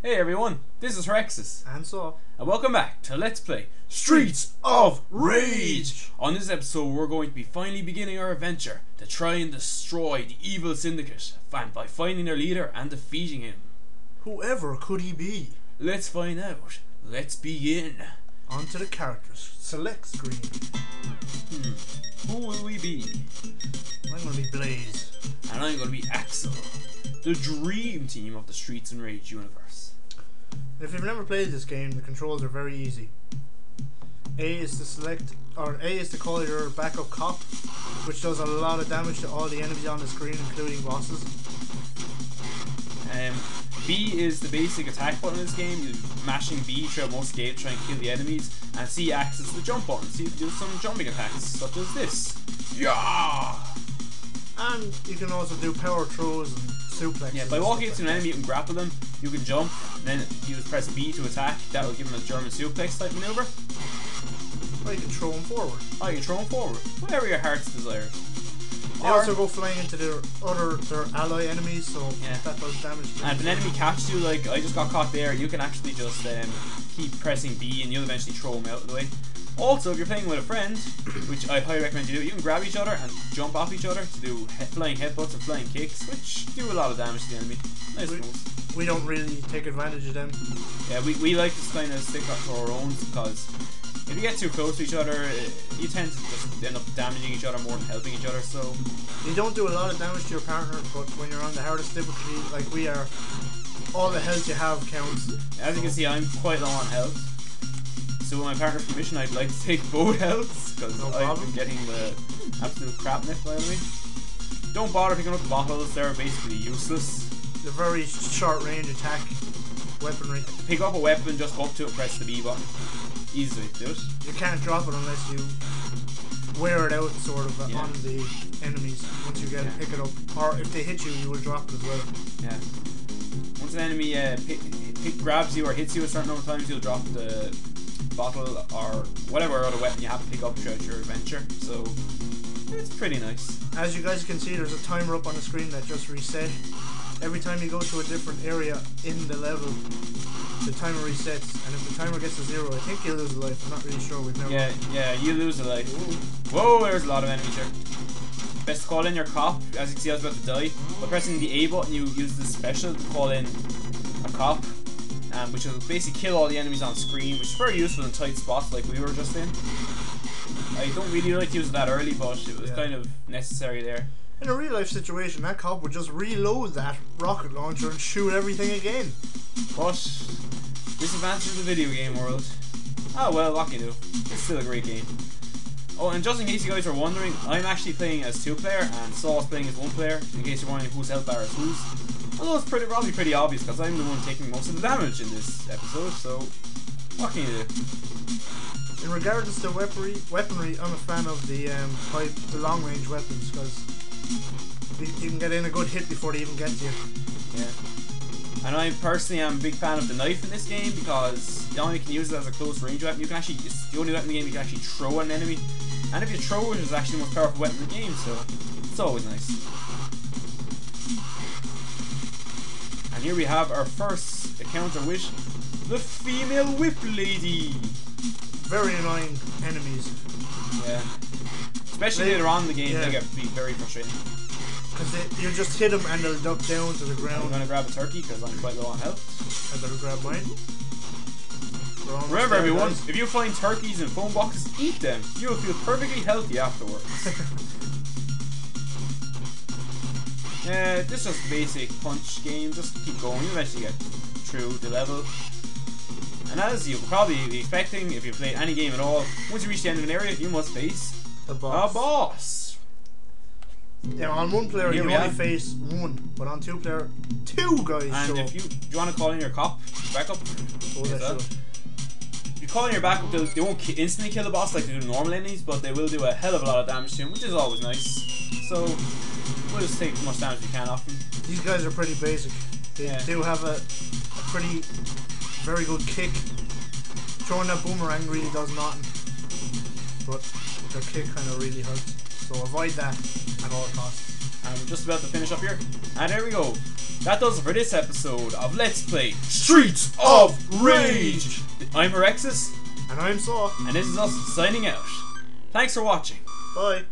Hey everyone, this is Rexus, And so, and welcome back to Let's Play Streets of Rage! On this episode we're going to be finally beginning our adventure to try and destroy the evil syndicate by finding their leader and defeating him. whoever could he be? Let's find out. Let's begin. On to the characters. Select screen. Who will we be? I'm gonna be Blaze. And I'm going to be Axel, the dream team of the Streets and Rage universe. If you've never played this game, the controls are very easy. A is to call your backup cop, which does a lot of damage to all the enemies on the screen, including bosses. B is the basic attack button in this game. You're mashing B throughout most games to try and kill the enemies. And C acts as the jump button, so you can do some jumping attacks, such as this. Yeah! And you can also do power throws and suplexes. Yeah, by walking into an enemy you can grapple them, you can jump, then you just press B to attack. That will give them a German suplex type maneuver. Or you can throw them forward. Or you can throw them forward, whatever your heart's desire. They also go flying into their ally enemies, so yeah, that does damage to them. And if an enemy catches you, like I just got caught there, you can actually just keep pressing B and you'll eventually throw them out of the way. Also, if you're playing with a friend, which I highly recommend you do, you can grab each other and jump off each other to do flying headbutts and flying kicks, which do a lot of damage to the enemy. We don't really take advantage of them. Yeah, we like to kind of stick up to our own, because if you get too close to each other, you tend to just end up damaging each other more than helping each other. So you don't do a lot of damage to your partner, but when you're on the hardest difficulty, like we are, all the health you have counts. As you can see, I'm quite low on health. So with my partner's permission, I'd like to take both healths, because I've been getting the absolute crap nicked by me. Don't bother picking up the bottles, they're basically useless. The very short range attack weaponry. Pick up a weapon, just go up to it and press the B button. Easy to do it. You can't drop it unless you wear it out sort of on the enemies. Once you pick it up. Or if they hit you, you will drop it as well. Yeah. Once an enemy grabs you or hits you a certain number of times, you'll drop the bottle or whatever other weapon you have to pick up throughout your adventure. So it's pretty nice. As you guys can see, there's a timer up on the screen that just reset. Every time you go to a different area in the level, the timer resets, and if the timer gets to 0, I think you lose a life. I'm not really sure. We've never. Yeah, you lose a life. Whoa, there's a lot of enemies here. Best to call in your cop. As you can see, I was about to die. By pressing the A button, you use the special to call in a cop, which will basically kill all the enemies on screen, which is very useful in tight spots like we were just in. I don't really like to use it that early, but it was kind of necessary there. In a real life situation, that cop would just reload that rocket launcher and shoot everything again. But disadvantages of the video game world. Oh well, what can you do? It's still a great game. Oh, and just in case you guys are wondering, I'm actually playing as 2-player and Saul's playing as 1-player, in case you're wondering whose health bar is whose. Although it's probably pretty obvious, because I'm the one taking most of the damage in this episode, so what can you do? In regards to weaponry, I'm a fan of the long range weapons, because you can get in a good hit before they even get to you. Yeah. And I personally am a big fan of the knife in this game, because you only can use it as a close range weapon. You can actually, it's the only weapon in the game you can actually throw at an enemy. And if you throw it, it's actually the most powerful weapon in the game, so it's always nice. And here we have our first encounter with the female whip lady. Very annoying enemies. Yeah. Especially later on in the game, they get to be very frustrating. Because you just hit them and they'll duck down to the ground. I'm going to grab a turkey because I'm quite low on health. I better grab mine. Remember everyone, if you find turkeys in phone boxes, eat them. You will feel perfectly healthy afterwards. Yeah, this is just a basic punch game. Just keep going. You eventually get through the level. And as you'll probably be expecting, if you play any game at all, once you reach the end of an area, you must face a boss. Yeah, on 1-player you only face 1, but on 2-player, 2 guys and show if do you want to call in your cop backup? If you call in your backup, they won't instantly kill the boss like they do normal enemies, but they will do a hell of a lot of damage to him, which is always nice. So we'll just take as much damage as we can off them. These guys are pretty basic. They do have a pretty very good kick. Throwing that boomerang really does nothing, but their kick kind of really hurts. So avoid that at all costs. And we're just about to finish up here. And there we go. that does it for this episode of Let's Play Streets of Rage. I'm Rexus. And I'm Saw. And this is us signing out. Thanks for watching. Bye.